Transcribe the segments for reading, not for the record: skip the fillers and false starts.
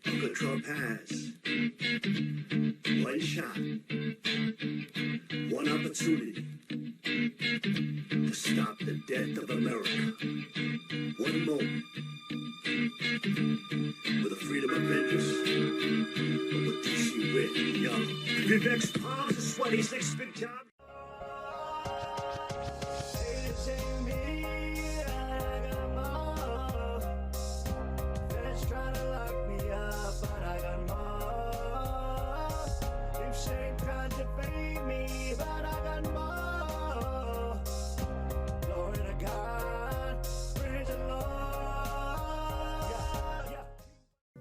Uncle Trump has one shot, one opportunity to stop the death of America. One moment with the freedom of interest, but with DC red, young. Vivek's palms are sweaty, six big time.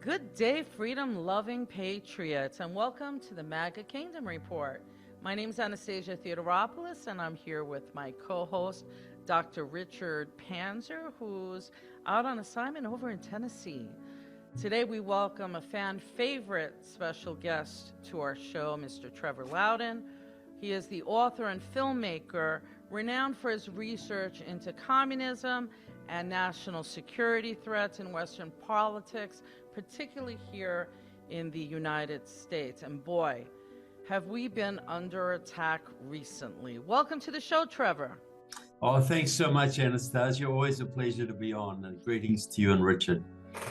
Good day, freedom-loving patriots, and welcome to the MAGA Kingdom Report. My name is Anastasia Theodoropoulos, and I'm here with my co-host, Dr. Richard Panzer, who's out on assignment over in Tennessee. Today, we welcome a fan-favorite special guest to our show, Mr. Trevor Loudon. He is the author and filmmaker renowned for his research into communism and national security threats in Western politics, particularly here in the United States. And boy, have we been under attack recently. Welcome to the show, Trevor. Oh, thanks so much, Anastasia. Always a pleasure to be on. And greetings to you and Richard.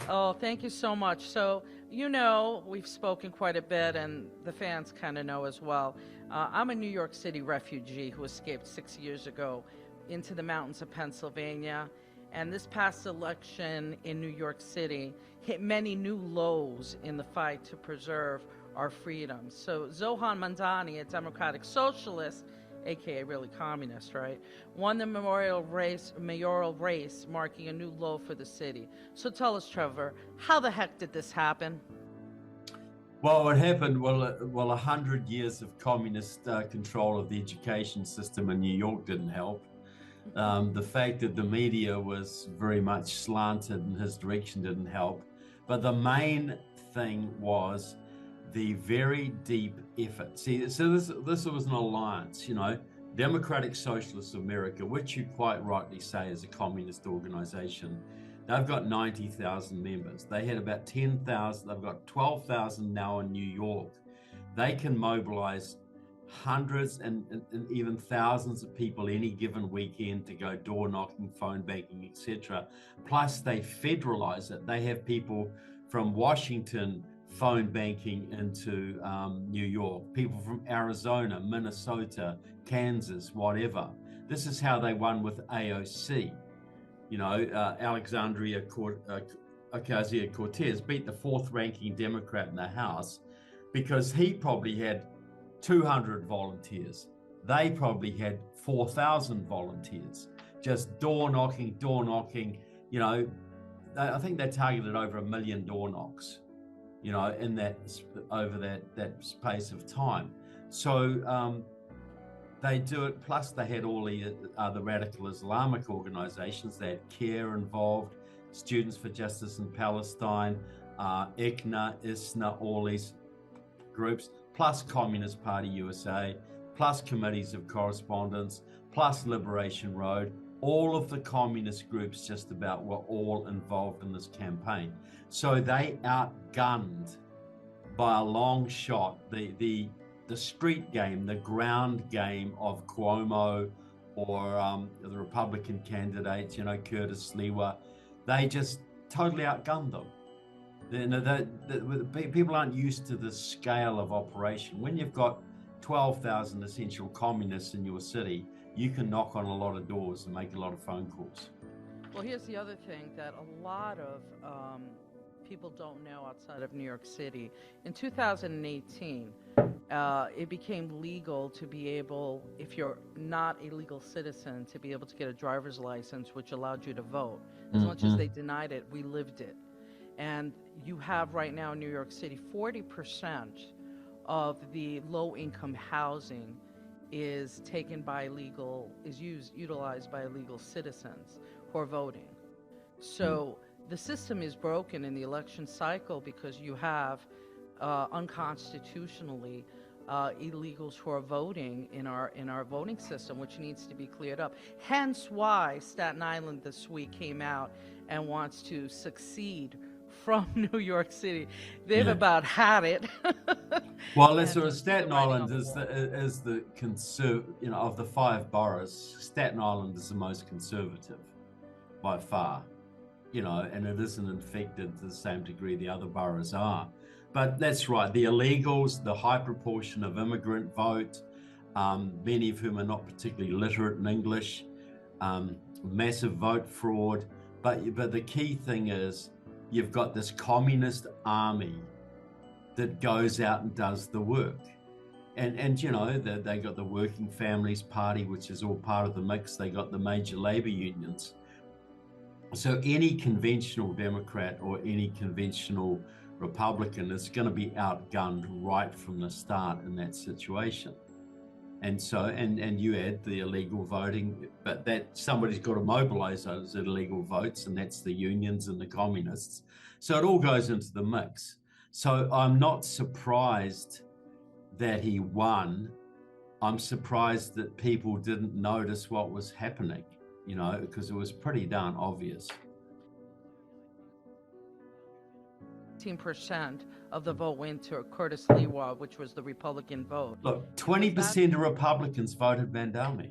Oh, thank you so much. So, you know, we've spoken quite a bit, and the fans kind of know as well. I'm a New York City refugee who escaped 6 years ago into the mountains of Pennsylvania. And this past election in New York City hit many new lows in the fight to preserve our freedoms. So Zohan Mamdani, a Democratic Socialist, aka really communist, right, won the mayoral race, marking a new low for the city. So tell us, Trevor, how the heck did this happen? Well, what happened, 100 years of communist control of the education system in New York didn't help. The fact that the media was very much slanted in his direction didn't help. But the main thing was the very deep effort. See, so this was an alliance, you know, Democratic Socialists of America, which you quite rightly say is a communist organization. They've got 90,000 members. They had about 10,000. They've got 12,000 now in New York. They can mobilize hundreds and even thousands of people any given weekend to go door knocking, phone banking, etc. Plus they federalize it. They have people from Washington phone banking into New York, people from Arizona, Minnesota, Kansas, whatever. This is how they won with AOC. You know, Alexandria Ocasio-Cortez beat the fourth ranking Democrat in the House because he probably had 200 volunteers. They probably had 4,000 volunteers, just door knocking, you know. I think they targeted over 1 million door knocks, you know, in that, over that space of time. So they do it, plus they had all the other radical Islamic organizations. They had CARE involved, Students for Justice in Palestine, ICNA, ISNA, all these groups, plus Communist Party USA, plus Committees of Correspondence, plus Liberation Road. All of the communist groups just about were all involved in this campaign. So they outgunned by a long shot the street game, the ground game of Cuomo or the Republican candidates, you know, Curtis Lewa. They just totally outgunned them. You know, people aren't used to the scale of operation. When you've got 12,000 essential communists in your city, you can knock on a lot of doors and make a lot of phone calls. Well, here's the other thing that a lot of people don't know outside of New York City. In 2018, it became legal to be able, if you're not a legal citizen, to be able to get a driver's license, which allowed you to vote. As much as they denied it, we lived it. And you have right now in New York City, 40% of the low-income housing is taken by utilized by illegal citizens who are voting. So the system is broken in the election cycle because you have unconstitutionally illegals who are voting in our voting system, which needs to be cleared up. Hence why Staten Island this week came out and wants to succeed from New York City. They've Yeah. about had it. Well, that's And sort of just put the Staten writing Island on is the of the 5 boroughs, Staten Island is the most conservative by far, and it isn't infected to the same degree the other boroughs are. But that's right, the illegals, the high proportion of immigrant vote, many of whom are not particularly literate in English, massive vote fraud. But the key thing is you've got this communist army that goes out and does the work. And they got the Working Families Party, which is all part of the mix. They got the major labor unions. So any conventional Democrat or any conventional Republican is going to be outgunned right from the start in that situation. And so, and you add the illegal voting, but that somebody's got to mobilize those illegal votes, and that's the unions and the communists. So it all goes into the mix. So I'm not surprised that he won. I'm surprised that people didn't notice what was happening, because it was pretty darn obvious. 15% of the vote went to Curtis Lewa, which was the Republican vote. Look, 20% of Republicans voted Mandami.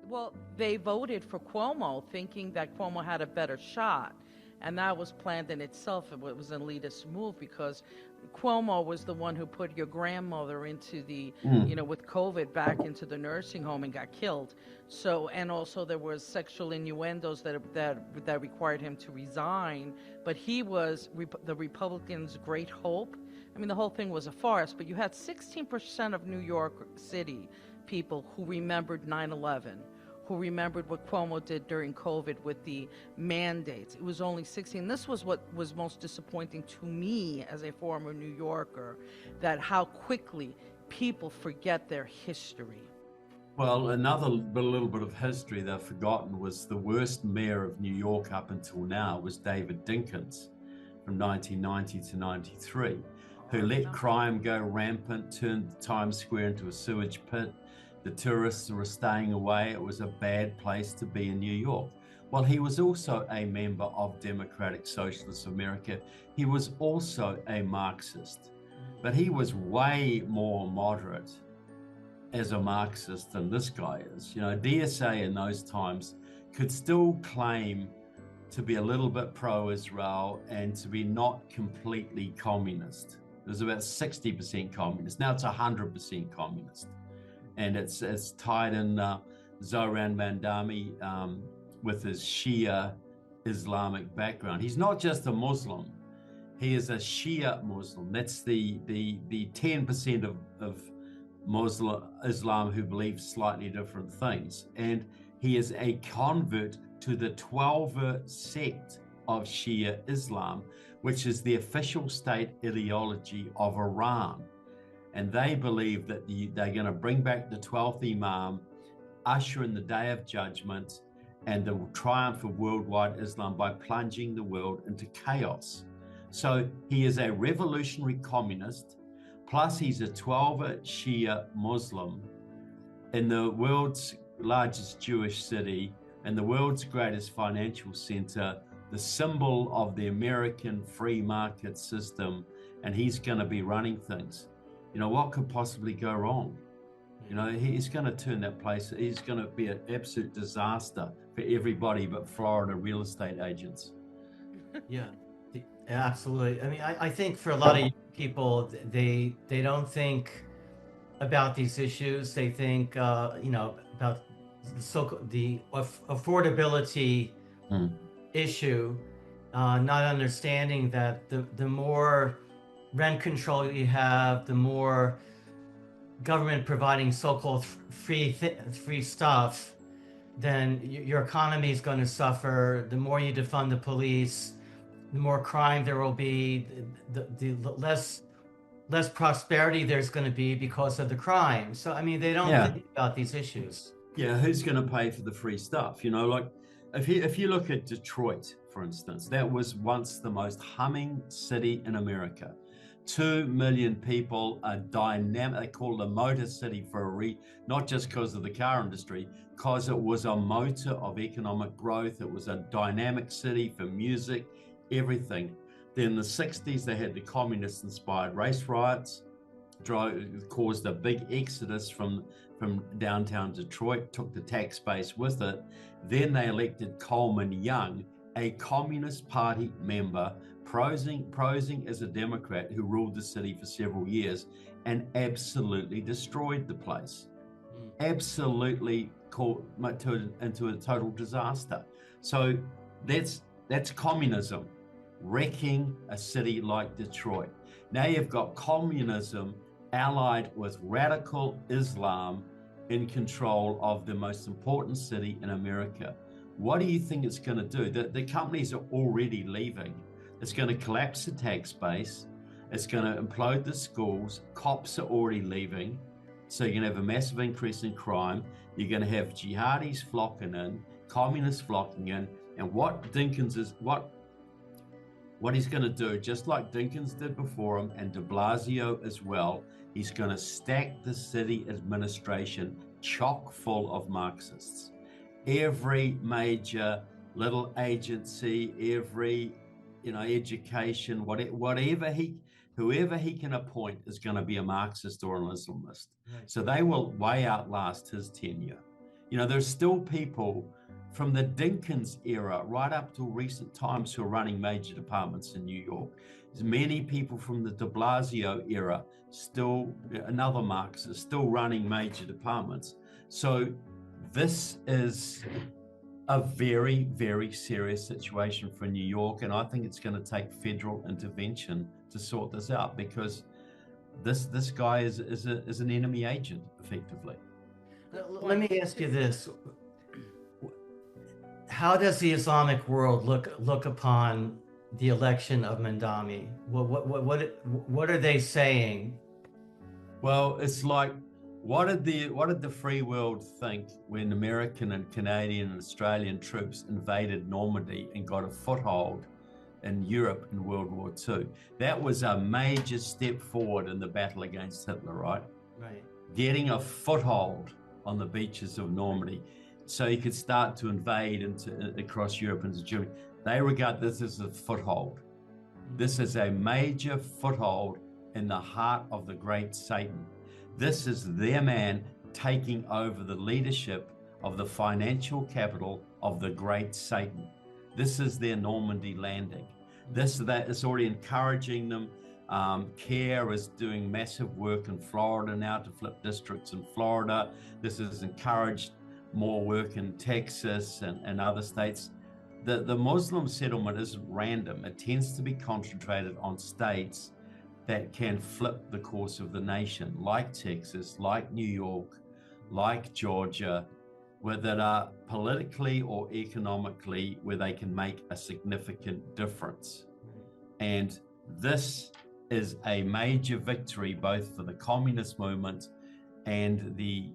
Well, they voted for Cuomo, thinking that Cuomo had a better shot. And that was planned in itself. It was an elitist move because Cuomo was the one who put your grandmother into the, with COVID back into the nursing home and got killed. So, and also there was sexual innuendos that required him to resign. But he was the Republicans' great hope. I mean, the whole thing was a farce, but you had 16% of New York City people who remembered 9/11. Who remembered what Cuomo did during COVID with the mandates. It was only 16. This was what was most disappointing to me as a former New Yorker, that how quickly people forget their history. Well, another little bit of history they've forgotten was the worst mayor of New York up until now was David Dinkins from 1990 to 93, who let crime go rampant, turned Times Square into a sewage pit. The tourists were staying away. It was a bad place to be in New York. Well, he was also a member of Democratic Socialist America. He was also a Marxist, but he was way more moderate as a Marxist than this guy is. DSA in those times could still claim to be a little bit pro-Israel and to be not completely communist. It was about 60% communist. Now it's 100% communist. And it's tied in Zohran Mandami with his Shia Islamic background. He's not just a Muslim; he is a Shia Muslim. That's the 10% of Muslim Islam who believe slightly different things, and he is a convert to the Twelver sect of Shia Islam, which is the official state ideology of Iran. And they believe that they're going to bring back the 12th Imam, usher in the Day of Judgment and the triumph of worldwide Islam by plunging the world into chaos. So he is a revolutionary communist, plus he's a 12er Shia Muslim in the world's largest Jewish city and the world's greatest financial center, the symbol of the American free market system, and he's going to be running things. What could possibly go wrong? He's going to turn that place. He's going to be an absolute disaster for everybody but Florida real estate agents. Yeah, absolutely. I mean, I think for a lot of people, they don't think about these issues. They think, about the affordability issue, not understanding that the more rent control you have, the more government providing so-called free stuff, then your economy is going to suffer. The more you defund the police, the more crime there will be, the less prosperity there's going to be because of the crime. So, I mean, they don't think about these issues. Yeah, who's going to pay for the free stuff? Like if you look at Detroit, for instance, that was once the most humming city in America. 2 million people, a dynamic, they call it a motor city not just because of the car industry, because it was a motor of economic growth. It was a dynamic city for music, everything. Then in the 60s, they had the communist-inspired race riots, caused a big exodus from downtown Detroit, took the tax base with it. Then they elected Coleman Young, a Communist Party member, posing as a Democrat who ruled the city for several years and absolutely destroyed the place. Absolutely into a total disaster. So that's communism wrecking a city like Detroit. Now you've got communism allied with radical Islam in control of the most important city in America. What do you think it's going to do? The companies are already leaving. It's going to collapse the tax base. It's going to implode the schools. Cops are already leaving. So you're going to have a massive increase in crime. You're going to have jihadis flocking in, communists flocking in. And what he's going to do, just like Dinkins did before him and de Blasio as well, he's going to stack the city administration chock full of Marxists. Every major little agency, every education, whoever he can appoint is going to be a Marxist or an Islamist. Right. So they will way outlast his tenure. There's still people from the Dinkins era right up to recent times who are running major departments in New York. There's many people from the de Blasio era, still another Marxist, still running major departments. So this is a very, very serious situation for New York, and I think it's going to take federal intervention to sort this out, because this guy is an enemy agent, effectively. Let me ask you this. How does the Islamic world look upon the election of Mandami? What are they saying? Well, it's like, what did the free world think when American and Canadian and Australian troops invaded Normandy and got a foothold in Europe in World War II? That was a major step forward in the battle against Hitler, right? Right. Getting a foothold on the beaches of Normandy, so you could start to invade across Europe into Germany. They regard this as a foothold. This is a major foothold in the heart of the great Satan. This is their man taking over the leadership of the financial capital of the great Satan. This is their Normandy landing. That is already encouraging them. CARE is doing massive work in Florida now to flip districts in Florida. This has encouraged more work in Texas and other states. The Muslim settlement isn't random. It tends to be concentrated on states that can flip the course of the nation, like Texas, like New York, like Georgia, that are politically or economically where they can make a significant difference. And this is a major victory both for the communist movement and the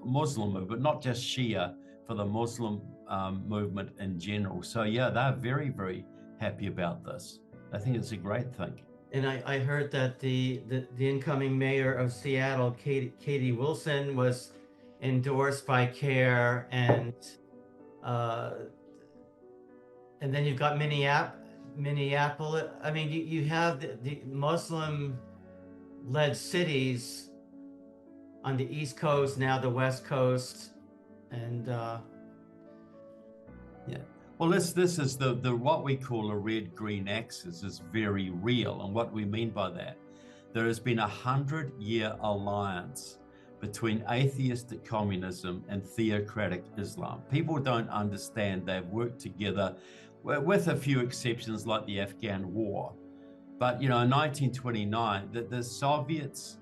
Muslim movement, not just Shia, for the Muslim movement in general. So yeah, they're very, very happy about this. I think it's a great thing. And I heard that the incoming mayor of Seattle, Katie Wilson, was endorsed by CARE, and then you've got Minneapolis. I mean, you have the Muslim-led cities on the East Coast, now the West Coast, and yeah. Well, this is the what we call a red-green axis is very real, and what we mean by that, there has been 100-year alliance between atheistic communism and theocratic Islam. People don't understand they've worked together, with a few exceptions like the Afghan War. But in 1929, the Soviets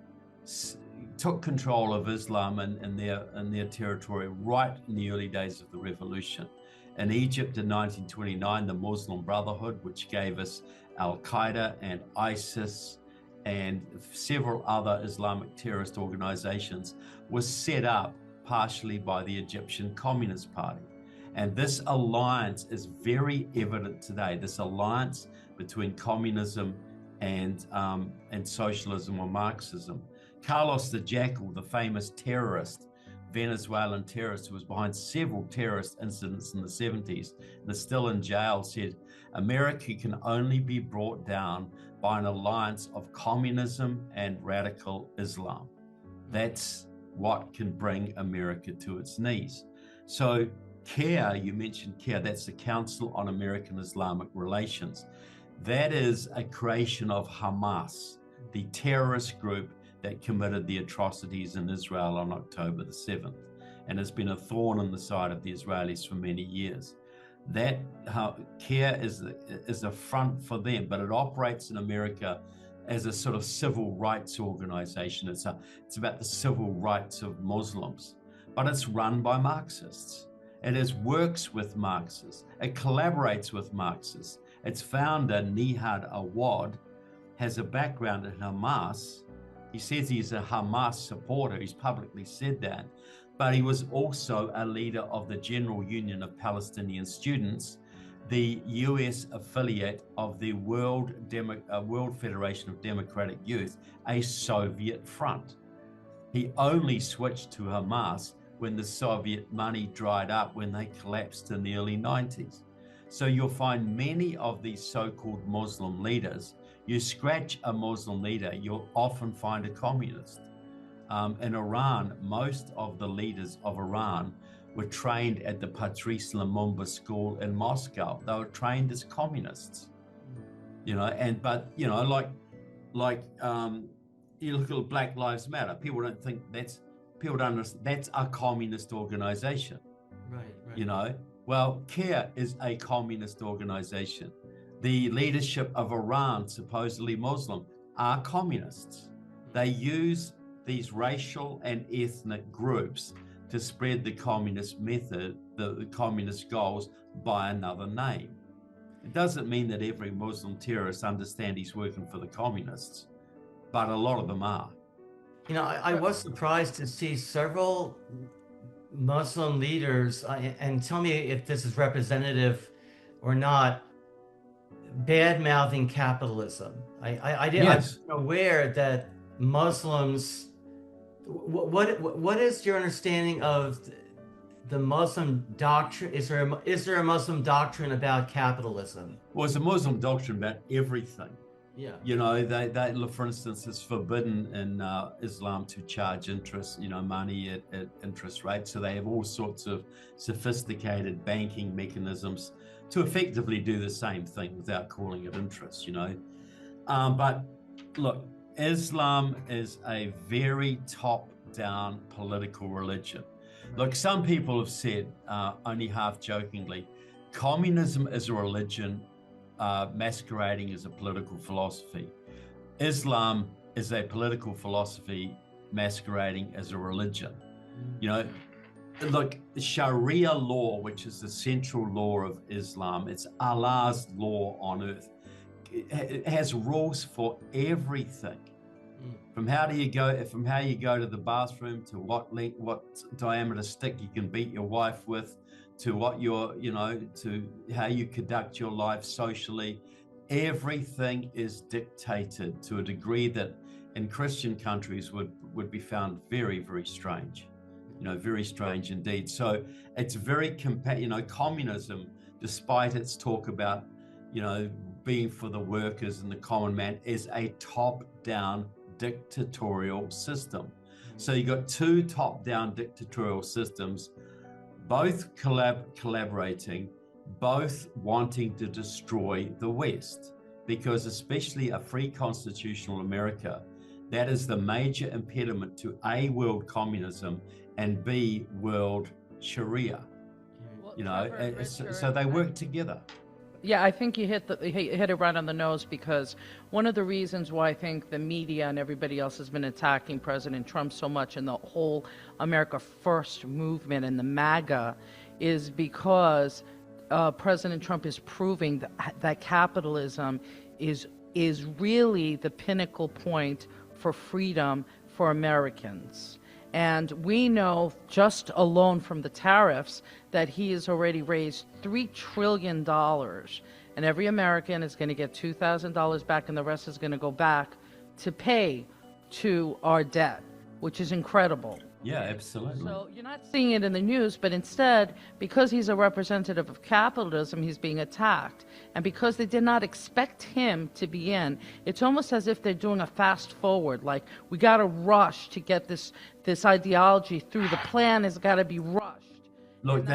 took control of Islam in their territory right in the early days of the revolution. In Egypt in 1929, the Muslim Brotherhood, which gave us Al-Qaeda and ISIS and several other Islamic terrorist organizations, was set up partially by the Egyptian Communist Party. And this alliance is very evident today, this alliance between communism and socialism or Marxism. Carlos the Jackal, the famous terrorist, Venezuelan terrorist who was behind several terrorist incidents in the 70s and is still in jail, said, America can only be brought down by an alliance of communism and radical Islam. That's what can bring America to its knees. So CARE, you mentioned CARE, that's the Council on American Islamic Relations. That is a creation of Hamas, the terrorist group that committed the atrocities in Israel on October the 7th, and has been a thorn in the side of the Israelis for many years. That CARE is a front for them, but it operates in America as a sort of civil rights organization. It's about the civil rights of Muslims, but it's run by Marxists. It works with Marxists. It collaborates with Marxists. Its founder, Nihad Awad, has a background in Hamas. He says he's a Hamas supporter. He's publicly said that. But he was also a leader of the General Union of Palestinian Students, the US affiliate of the World Federation of Democratic Youth, a Soviet front. He only switched to Hamas when the Soviet money dried up, when they collapsed in the early 90s. So you'll find many of these so-called Muslim leaders, you scratch a Muslim leader, you'll often find a communist. In Iran, most of the leaders of Iran were trained at the Patrice Lumumba school in Moscow. They were trained as communists, you know. You look at Black Lives Matter. People don't think that's a communist organization, right. You know. Well, CARE is a communist organization. The leadership of Iran, supposedly Muslim, are communists. They use these racial and ethnic groups to spread the communist method, the communist goals, by another name. It doesn't mean that every Muslim terrorist understands he's working for the communists, but a lot of them are. You know, I was surprised to see several Muslim leaders, and tell me if this is representative or not, bad-mouthing capitalism. I wasn't aware that Muslims. What is your understanding of the Muslim doctrine? Is there a Muslim doctrine about capitalism? Well, it's a Muslim doctrine about everything. Yeah. You know, they for instance, it's forbidden in Islam to charge interest, money at interest rates. So they have all sorts of sophisticated banking mechanisms to effectively do the same thing without calling it interest, But look, Islam is a very top-down political religion. Look, some people have said, only half jokingly, communism is a religion masquerading as a political philosophy. Islam is a political philosophy masquerading as a religion. Look, Sharia law, which is the central law of Islam, it's Allah's law on earth. It has rules for everything, from how you go to the bathroom, to what diameter stick you can beat your wife with, to to how you conduct your life socially. Everything is dictated to a degree that in Christian countries would be found very, very strange, very strange indeed. So it's very communism, despite its talk about being for the workers and the common man, is a top-down dictatorial system. So you got two top-down dictatorial systems, both collaborating, both wanting to destroy the West, because especially a free constitutional America, that is the major impediment to A, world communism, and B, world Sharia. Trevor, so they work together. Yeah, I think you hit it right on the nose, because one of the reasons why I think the media and everybody else has been attacking President Trump so much and the whole America First movement and the MAGA is because President Trump is proving that capitalism is really the pinnacle point for freedom for Americans. And we know just alone from the tariffs that he has already raised $3 trillion. And every American is going to get $2,000 back, and the rest is going to go back to pay to our debt, which is incredible. Yeah, absolutely. So you're not seeing it in the news, but instead, because he's a representative of capitalism, he's being attacked. And because they did not expect him to be in, it's almost as if they're doing a fast forward. Like, we got to rush to get this ideology through. The plan has got to be rushed. Look,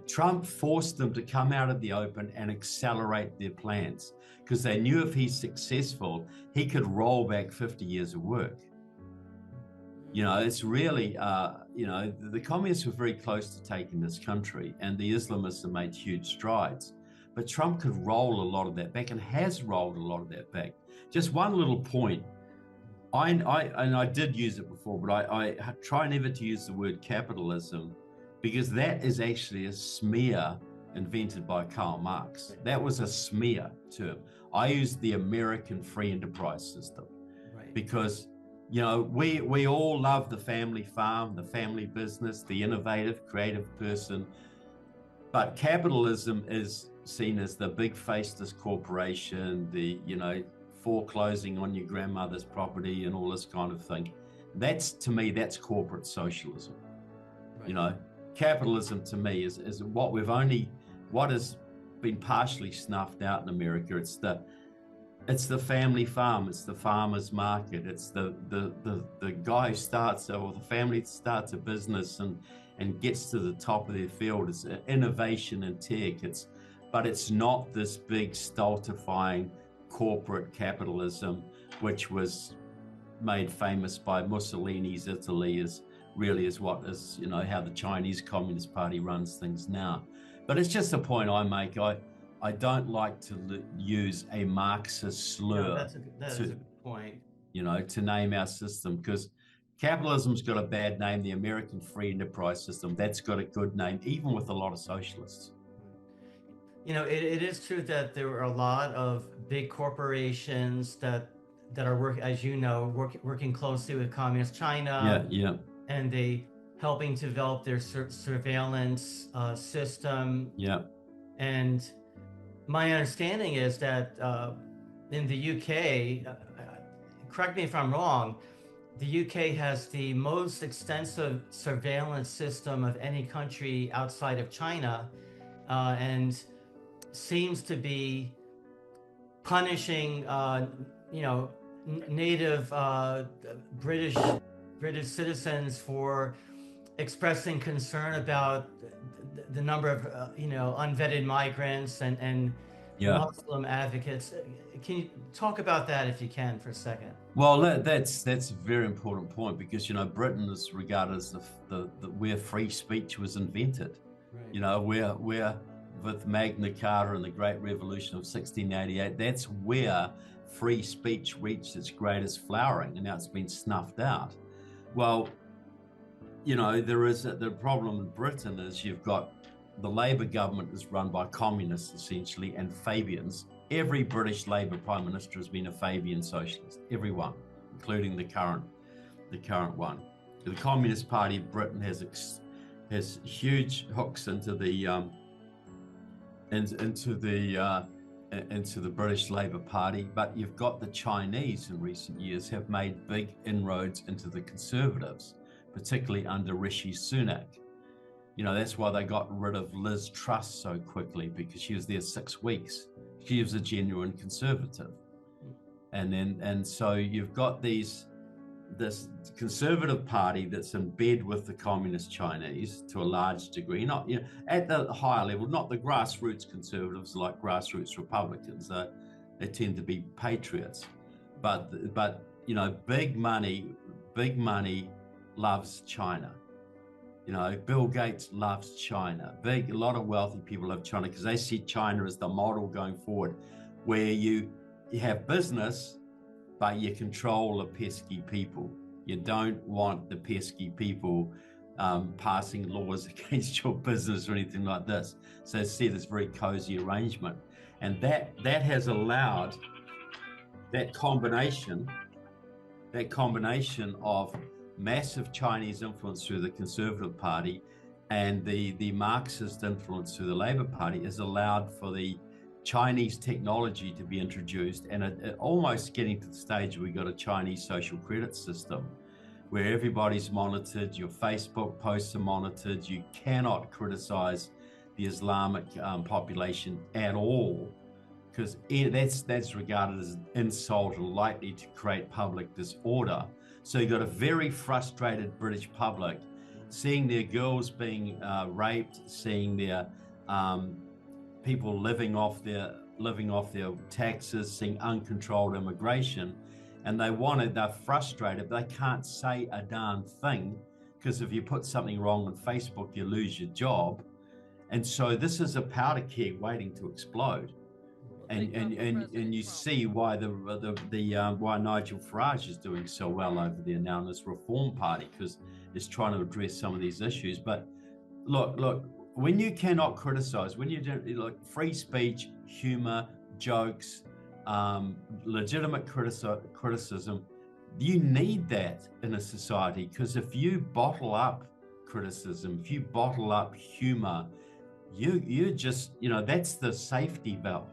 Trump forced them to come out of the open and accelerate their plans because they knew if he's successful, he could roll back 50 years of work. You know, it's really, the communists were very close to taking this country, and the Islamists have made huge strides. But Trump could roll a lot of that back and has rolled a lot of that back. Just one little point. I did use it before, but I try never to use the word capitalism because that is actually a smear invented by Karl Marx. That was a smear term. I used the American free enterprise system because, you know, we all love the family farm, the family business, the innovative, creative person. But capitalism is seen as the big faceless corporation, the, you know, foreclosing on your grandmother's property and all this kind of thing. That's, to me, that's corporate socialism. You know, capitalism to me is what has been partially snuffed out in America. It's the family farm, it's the farmer's market, it's the guy who starts, or the family that starts a business and gets to the top of their field. It's innovation and tech. But it's not this big stultifying corporate capitalism, which was made famous by Mussolini's Italy, is what is, you know, how the Chinese Communist Party runs things now. But it's just a point I make. I don't like to use a Marxist slur. No, that's a good point. You know, to name our system, because capitalism's got a bad name. The American free enterprise system, that's got a good name, even with a lot of socialists. You know, it is true that there are a lot of big corporations that are working closely with Communist China. Yeah. And they helping to develop their surveillance system. Yeah. And my understanding is that in the UK, correct me if I'm wrong, the UK has the most extensive surveillance system of any country outside of China, and seems to be punishing, native British citizens for expressing concern about the number of unvetted migrants and Muslim advocates. Can you talk about that if you can for a second? Well, that's a very important point because, you know, Britain is regarded as where free speech was invented. Right. You know, where with Magna Carta and the Great Revolution of 1688, that's where free speech reached its greatest flowering, and now it's been snuffed out. Well, you know, the problem in Britain is you've got the Labour government is run by communists essentially and Fabians. Every British Labour Prime Minister has been a Fabian socialist, everyone, including the current one. The Communist Party of Britain has huge hooks into the British Labour Party, but you've got the Chinese in recent years have made big inroads into the Conservatives, particularly under Rishi Sunak. You know, that's why they got rid of Liz Truss so quickly, because she was there 6 weeks. She was a genuine conservative. And so you've got this conservative party that's in bed with the communist Chinese to a large degree, not, you know, at the higher level, not the grassroots conservatives like grassroots Republicans. They tend to be patriots, but you know, big money loves China. You know, Bill Gates loves China. A lot of wealthy people love China because they see China as the model going forward, where you have business, but you control the pesky people. You don't want the pesky people passing laws against your business or anything like this. So instead, it's a very cozy arrangement. And that has allowed that combination of massive Chinese influence through the Conservative Party and the Marxist influence through the Labour Party has allowed for the Chinese technology to be introduced, and it almost getting to the stage where we got a Chinese social credit system where everybody's monitored, your Facebook posts are monitored, you cannot criticize the Islamic population at all, because that's regarded as an insult and likely to create public disorder. So you've got a very frustrated British public seeing their girls being raped, seeing their people living off their taxes, seeing uncontrolled immigration, and they're frustrated, but they can't say a darn thing, because if you put something wrong on Facebook, you lose your job. And so this is a powder keg waiting to explode. And you see why why Nigel Farage is doing so well over there now in this Reform Party, because it's trying to address some of these issues. But look, when you cannot criticize, when you don't, like, free speech, humor, jokes, legitimate criticism, you need that in a society, because if you bottle up criticism, if you bottle up humor, you just, that's the safety valve.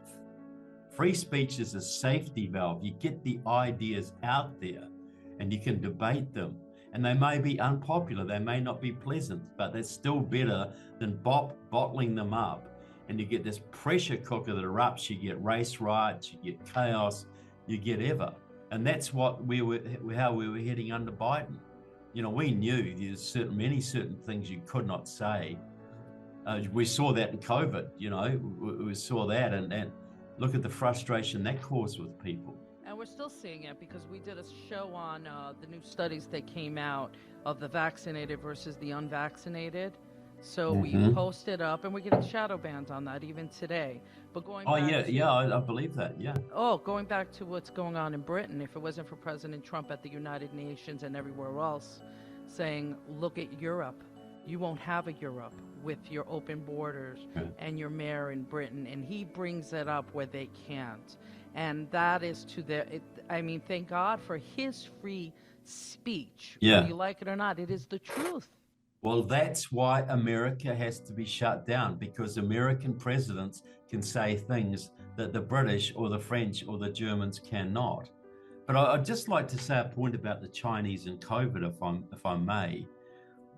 Free speech is a safety valve. You get the ideas out there and you can debate them. And they may be unpopular, they may not be pleasant, but that's still better than bottling them up. And you get this pressure cooker that erupts, you get race riots, you get chaos, you get ever. And that's how we were heading under Biden. We knew there's many things you could not say. We saw that in COVID, we saw that, and look at the frustration that caused with people. And we're still seeing it, because we did a show on the new studies that came out of the vaccinated versus the unvaccinated. So we posted up, and we're getting shadow banned on that even today. But going back I believe that, yeah. Going back to what's going on in Britain, if it wasn't for President Trump at the United Nations and everywhere else saying, look at Europe, you won't have a Europe with your open borders and your mayor in Britain. And he brings it up where they can't. And that is thank God for his free speech. Yeah. Whether you like it or not, it is the truth. Well, that's why America has to be shut down, because American presidents can say things that the British or the French or the Germans cannot. But I'd just like to say a point about the Chinese and COVID, if I may.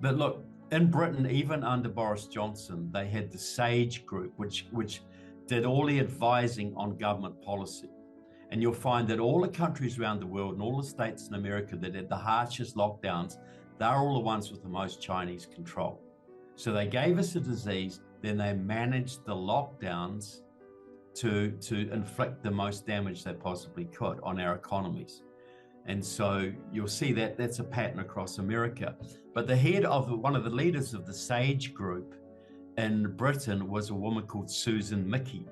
But look, in Britain, even under Boris Johnson, they had the SAGE group, which did all the advising on government policy. And you'll find that all the countries around the world and all the states in America that had the harshest lockdowns, they're all the ones with the most Chinese control. So they gave us a disease, then they managed the lockdowns to inflict the most damage they possibly could on our economies. And so you'll see that that's a pattern across America. But the head of one of the leaders of the SAGE group in Britain was a woman called Susan Mickey.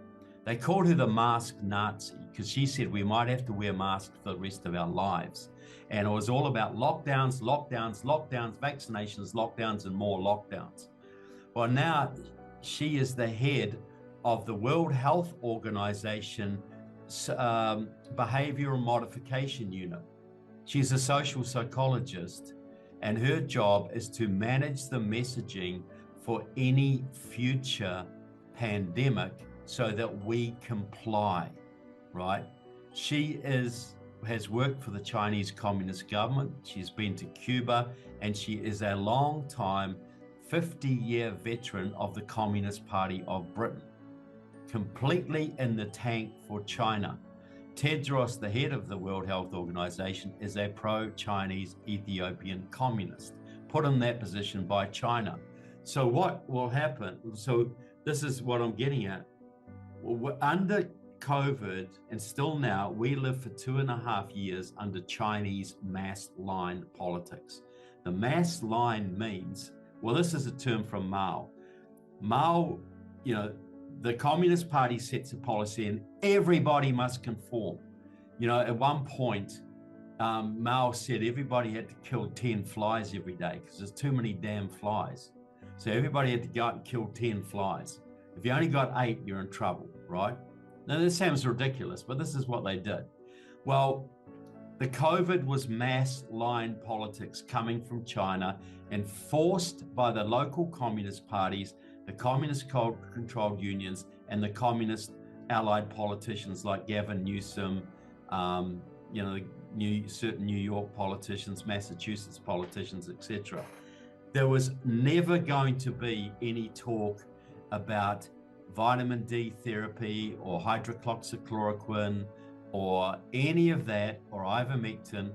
They called her the mask Nazi, because she said we might have to wear masks for the rest of our lives. And it was all about lockdowns, vaccinations, lockdowns, and more lockdowns. Well, now she is the head of the World Health Organization Behavioral Modification Unit. She's a social psychologist, and her job is to manage the messaging for any future pandemic so that we comply, right? She has worked for the Chinese Communist government. She's been to Cuba, and she is a long-time 50-year veteran of the Communist Party of Britain, completely in the tank for China. Tedros, the head of the World Health Organization, is a pro-Chinese Ethiopian communist, put in that position by China. So what will happen? So this is what I'm getting at. Under COVID, and still now, we live for 2.5 years under Chinese mass line politics. The mass line means, well, this is a term from Mao. Mao, the Communist Party sets a policy and everybody must conform. At one point, Mao said everybody had to kill 10 flies every day because there's too many damn flies. So everybody had to go out and kill 10 flies. If you only got 8, you're in trouble, right? Now, this sounds ridiculous, but this is what they did. Well, the COVID was mass line politics coming from China and forced by the local communist parties, the communist-controlled unions, and the communist allied politicians like Gavin Newsom, certain New York politicians, Massachusetts politicians, etc. There was never going to be any talk about vitamin D therapy or hydroxychloroquine or any of that, or ivermectin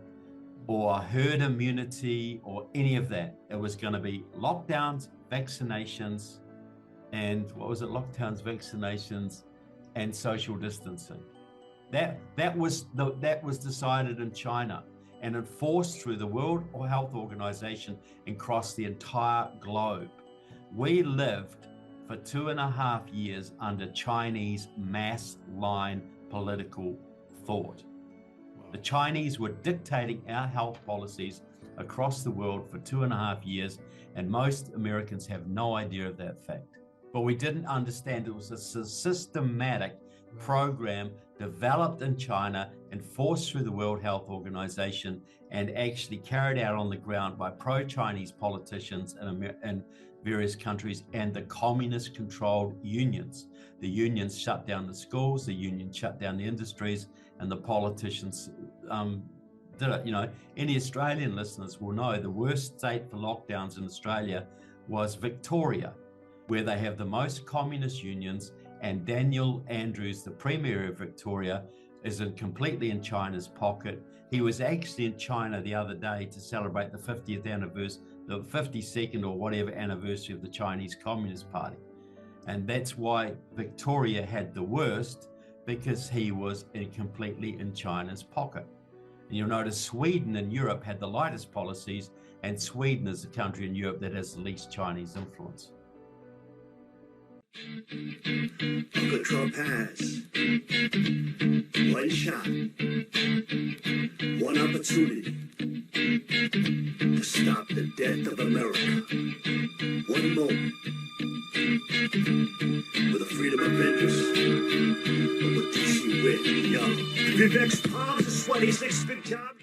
or herd immunity or any of that. It was going to be lockdowns, vaccinations, and lockdowns, vaccinations, and social distancing. That was decided in China and enforced through the World Health Organization and across the entire globe. We lived for 2.5 years under Chinese mass line political thought. The Chinese were dictating our health policies across the world for 2.5 years, and most Americans have no idea of that fact. But we didn't understand it was a systematic program developed in China, enforced through the World Health Organization, and actually carried out on the ground by pro-Chinese politicians in various countries and the communist-controlled unions. The unions shut down the schools, the unions shut down the industries, and the politicians did it. Any Australian listeners will know the worst state for lockdowns in Australia was Victoria, where they have the most communist unions, and Daniel Andrews, the Premier of Victoria, is completely in China's pocket. He was actually in China the other day to celebrate the 50th anniversary, the 52nd or whatever anniversary of the Chinese Communist Party. And that's why Victoria had the worst, because he was completely in China's pocket. And you'll notice Sweden in Europe had the lightest policies, and Sweden is the country in Europe that has the least Chinese influence. Uncle Trump has one shot, one opportunity to stop the death of America. One moment with the freedom of interest. But what do you see with, yo? Vivek's palms are sweaty, he's like spit job.